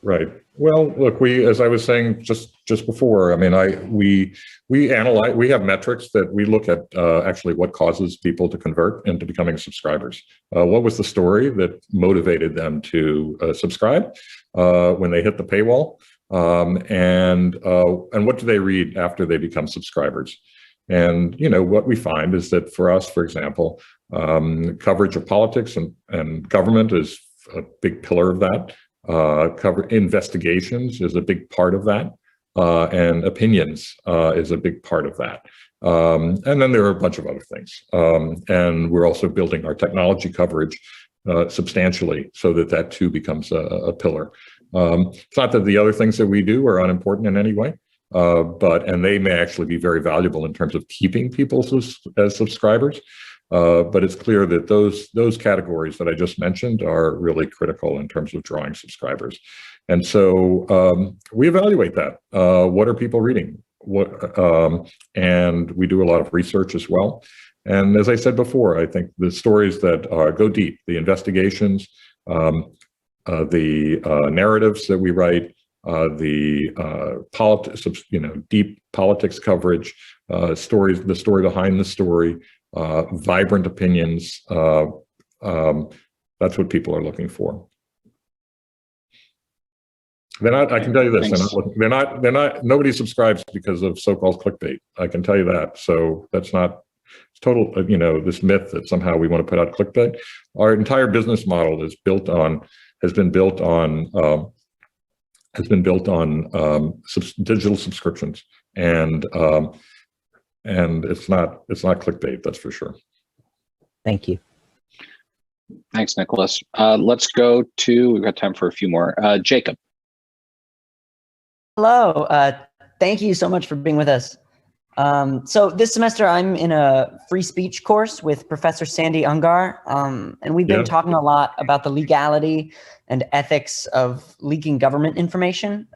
Right. Well, look, as I was saying just before, I mean, we analyze, we have metrics that we look at actually what causes people to convert into becoming subscribers. What was the story that motivated them to subscribe when they hit the paywall? And what do they read after they become subscribers? And, what we find is that for us, for example, coverage of politics and government is a big pillar of that. Investigations is a big part of that, and opinions is a big part of that. And then there are a bunch of other things. And we're also building our technology coverage substantially so that too becomes a pillar. It's not that the other things that we do are unimportant in any way, and they may actually be very valuable in terms of keeping people as subscribers. But it's clear that those categories that I just mentioned are really critical in terms of drawing subscribers. And so we evaluate that. What are people reading? And we do a lot of research as well. And as I said before, I think the stories that go deep, the investigations, the narratives that we write, the politics, deep politics coverage, the story behind the story, vibrant opinions. That's what people are looking for. They're not. I can tell you this. They're not. Nobody subscribes because of so-called clickbait. I can tell you that. So that's not total. This myth that somehow we want to put out clickbait. Our entire business model has been built on digital subscriptions, and it's not clickbait. That's for sure. Thank you. Thanks, Nicholas. Let's go to. We've got time for a few more. Jacob. Hello. Thank you so much for being with us. So this semester, I'm in a free speech course with Professor Sandy Ungar, and we've been talking a lot about the legality and ethics of leaking government information,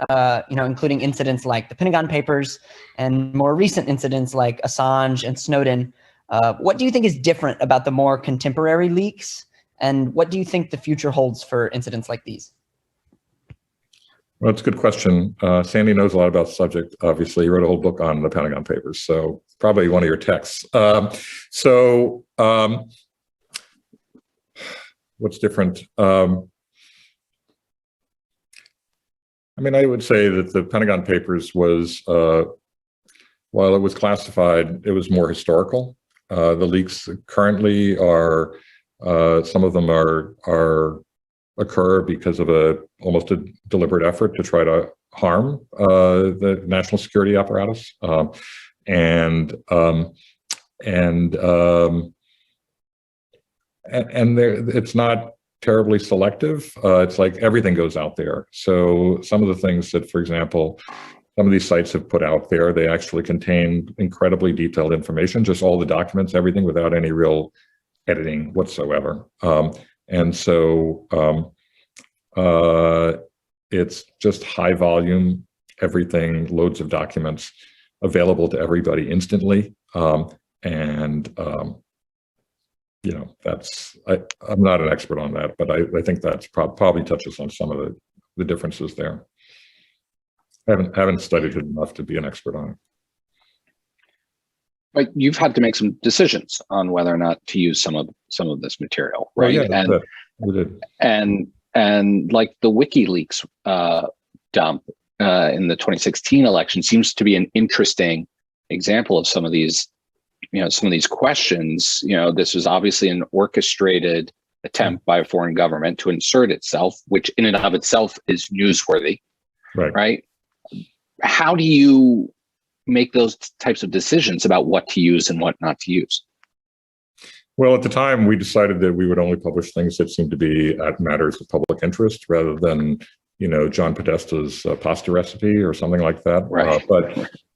including incidents like the Pentagon Papers and more recent incidents like Assange and Snowden. What do you think is different about the more contemporary leaks, and what do you think the future holds for incidents like these? Well, it's a good question. Sandy knows a lot about the subject. Obviously, he wrote a whole book on the Pentagon Papers, so probably one of your texts. What's different? I would say that the Pentagon Papers was, while it was classified, it was more historical. The leaks currently are, some of them occur because of almost a deliberate effort to try to harm the national security apparatus, it's not terribly selective. It's like everything goes out there. So some of the things that, for example, some of these sites have put out there, they actually contain incredibly detailed information, just all the documents, everything, without any real editing whatsoever. And so it's just high volume, everything, loads of documents available to everybody instantly. I'm not an expert on that, but I think that's probably touches on some of the differences there. I haven't studied it enough to be an expert on it. But you've had to make some decisions on whether or not to use some of this material, right? Oh, yeah, we did. And like the WikiLeaks dump in the 2016 election seems to be an interesting example of some of these questions. This was obviously an orchestrated attempt by a foreign government to insert itself, which in and of itself is newsworthy, right? How do you make those types of decisions about what to use and what not to use? Well, at the time, we decided that we would only publish things that seemed to be at matters of public interest, rather than, John Podesta's pasta recipe or something like that, right?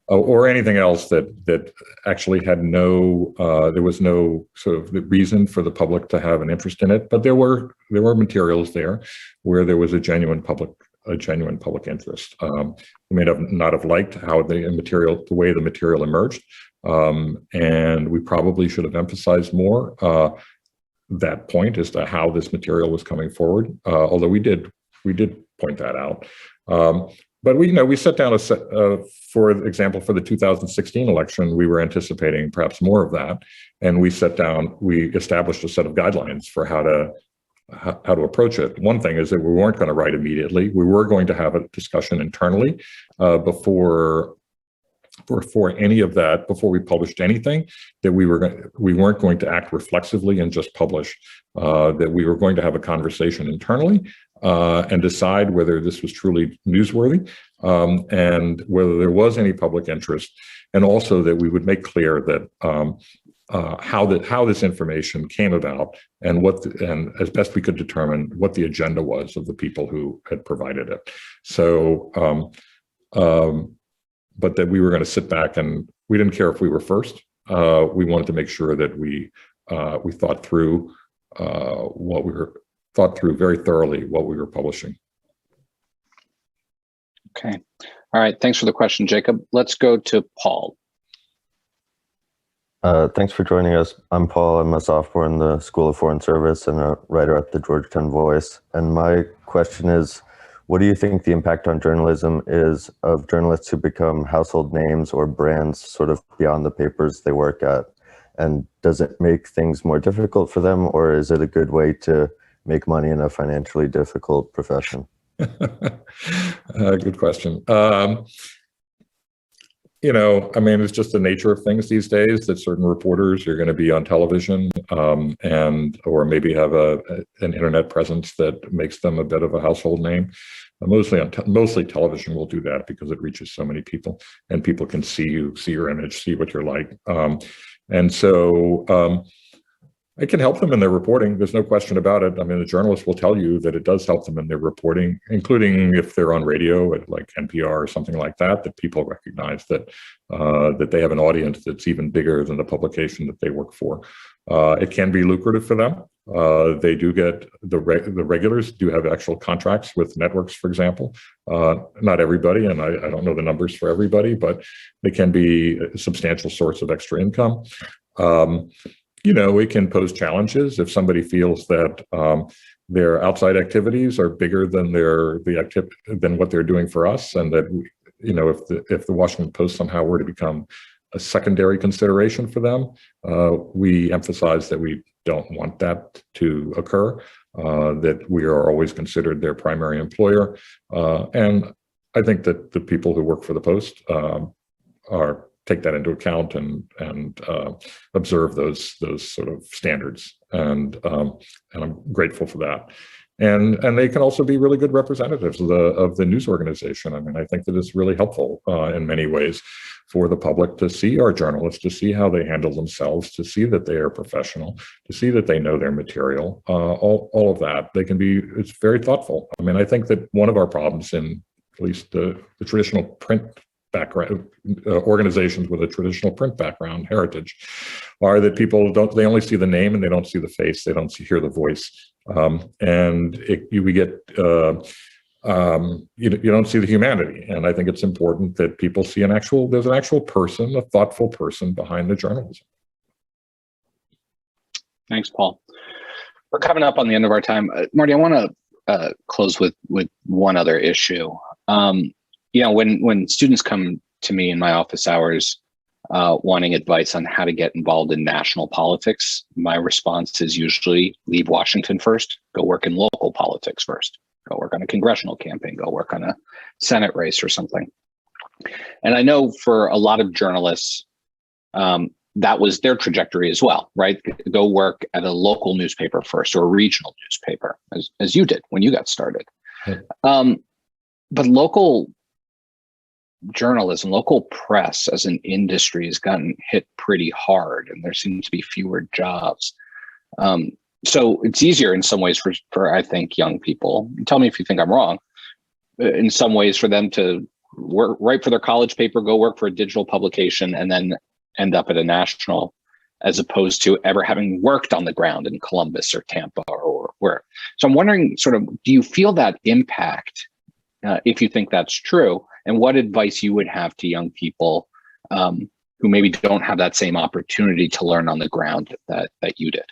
Or anything else that actually had there was no sort of reason for the public to have an interest in it. But there were materials there where there was a genuine public interest. We may not have liked how the way the material emerged, and we probably should have emphasized more that point as to how this material was coming forward. Although we did point that out. But we set down for example, for the 2016 election, we were anticipating perhaps more of that, and we established a set of guidelines for how to approach it. One thing is that we weren't going to write immediately. We were going to have a discussion internally before any of that, before we published anything, that we weren't going to act reflexively and just publish, that we were going to have a conversation internally and decide whether this was truly newsworthy, and whether there was any public interest, and also that we would make clear that how this information came about, and and as best we could determine what the agenda was of the people who had provided it. So, but that we were going to sit back, and we didn't care if we were first. We wanted to make sure that we thought through very thoroughly what we were publishing. Okay. All right. Thanks for the question, Jacob. Let's go to Paul. Thanks for joining us. I'm Paul. I'm a sophomore in the School of Foreign Service and a writer at the Georgetown Voice. And my question is, what do you think the impact on journalism is of journalists who become household names or brands sort of beyond the papers they work at? And does it make things more difficult for them, or is it a good way to make money in a financially difficult profession? Good question. You know, I mean, it's just the nature of things these days that certain reporters are going to be on television or maybe have an internet presence that makes them a bit of a household name. Mostly television will do that because it reaches so many people, and people can see you, see your image, see what you're like. And so it can help them in their reporting. There's no question about it. I mean, the journalists will tell you that it does help them in their reporting, including if they're on radio at like NPR or something like that, that people recognize that that they have an audience that's even bigger than the publication that they work for. It can be lucrative for them. They do get, the regulars do have actual contracts with networks, for example. Not everybody, and I don't know the numbers for everybody, but they can be a substantial source of extra income. You know, it can pose challenges if somebody feels that their outside activities are bigger than than what they're doing for us, and that you know, if the Washington Post somehow were to become a secondary consideration for them, we emphasize that we don't want that to occur. That we are always considered their primary employer, and I think that the people who work for the Post take that into account and observe those sort of standards, and I'm grateful for that. And they can also be really good representatives of the news organization. I mean, I think that it's really helpful in many ways for the public to see our journalists, to see how they handle themselves, to see that they are professional, to see that they know their material. All of that, it's very thoughtful. I mean, I think that one of our problems in at least the traditional print background, organizations with a traditional print background heritage, are that people they only see the name and they don't see the face, they don't hear the voice, and we get you don't see the humanity. And I think it's important that people see there's an actual person, a thoughtful person behind the journalism. Thanks, Paul. We're coming up on the end of our time. Marty, I want to close with one other issue. You know, when students come to me in my office hours wanting advice on how to get involved in national politics, my response is usually leave Washington first, go work in local politics first, go work on a congressional campaign, go work on a Senate race or something. And I know for a lot of journalists, that was their trajectory as well, right? Go work at a local newspaper first, or a regional newspaper, as you did when you got started. But local journalism, local press as an industry has gotten hit pretty hard, and there seem to be fewer jobs. So it's easier in some ways for I think young people, tell me if you think I'm wrong, in some ways for them to write for their college paper, go work for a digital publication, and then end up at a national, as opposed to ever having worked on the ground in Columbus or Tampa or where. So I'm wondering, sort of, do you feel that impact, if you think that's true, and what advice you would have to young people who maybe don't have that same opportunity to learn on the ground that you did?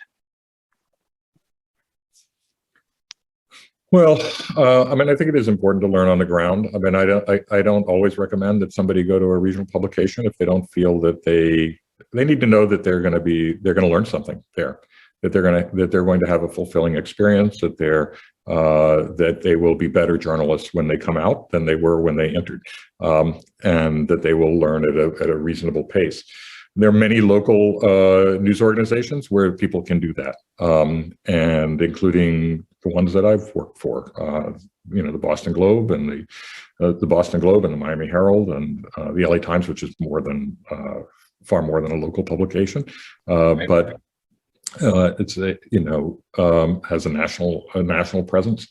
Well, I mean, I think it is important to learn on the ground. I mean, I don't always recommend that somebody go to a regional publication if they don't feel that they need to know that they're going to learn something there, that they're going to have a fulfilling experience, that they will be better journalists when they come out than they were when they entered, and that they will learn at a reasonable pace. There are many local news organizations where people can do that, and including the ones that I've worked for, you know, the Boston Globe and the Boston Globe and the Miami Herald and the LA Times, which is far more than a local publication, but it's has a national presence,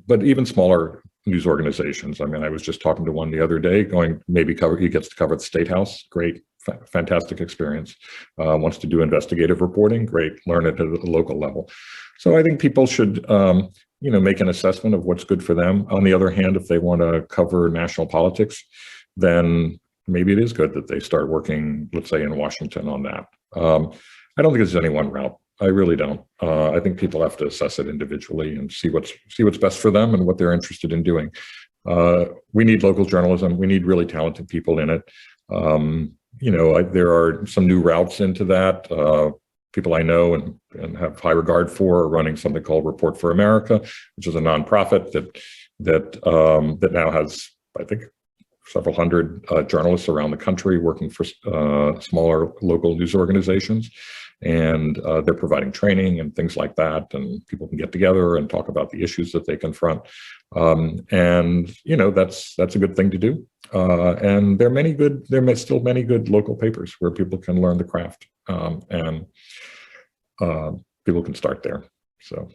but even smaller news organizations. I mean, I was just talking to one the other day, he gets to cover the State House. Great, fantastic experience. Wants to do investigative reporting. Great, learn it at a local level. So I think people should, make an assessment of what's good for them. On the other hand, if they want to cover national politics, then maybe it is good that they start working, let's say, in Washington on that. I don't think there's any one route. I really don't. I think people have to assess it individually and see what's best for them and what they're interested in doing. We need local journalism. We need really talented people in it. There are some new routes into that. People I know and have high regard for are running something called Report for America, which is a nonprofit that now has, I think, several hundred journalists around the country working for smaller local news organizations. And they're providing training and things like that, and people can get together and talk about the issues that they confront. That's a good thing to do. And there are still many good local papers where people can learn the craft, and people can start there. So,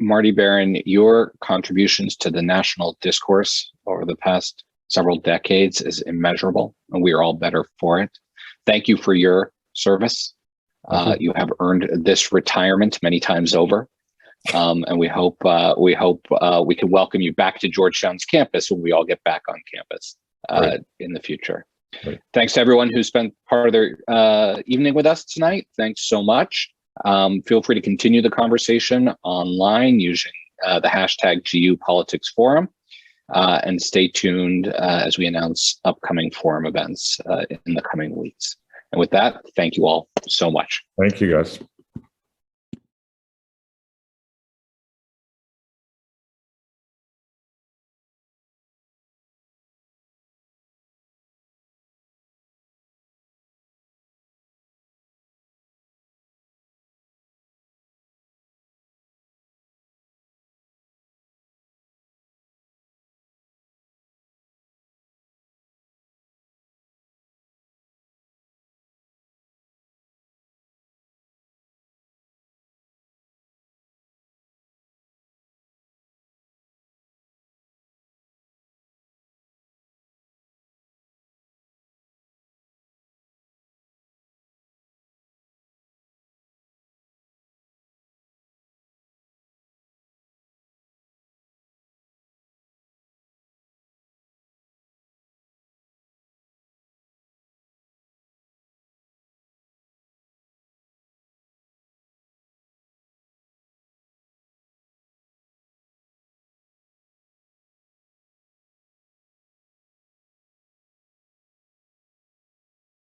Marty Barron, your contributions to the national discourse over the past several decades is immeasurable, and we are all better for it. Thank you for your service. You have earned this retirement many times over, and we hope we can welcome you back to Georgetown's campus when we all get back on campus in the future. Right. Thanks to everyone who spent part of their evening with us tonight. Thanks so much. Feel free to continue the conversation online using the hashtag GU Politics Forum. And stay tuned as we announce upcoming forum events in the coming weeks. And with that, thank you all so much. Thank you, guys.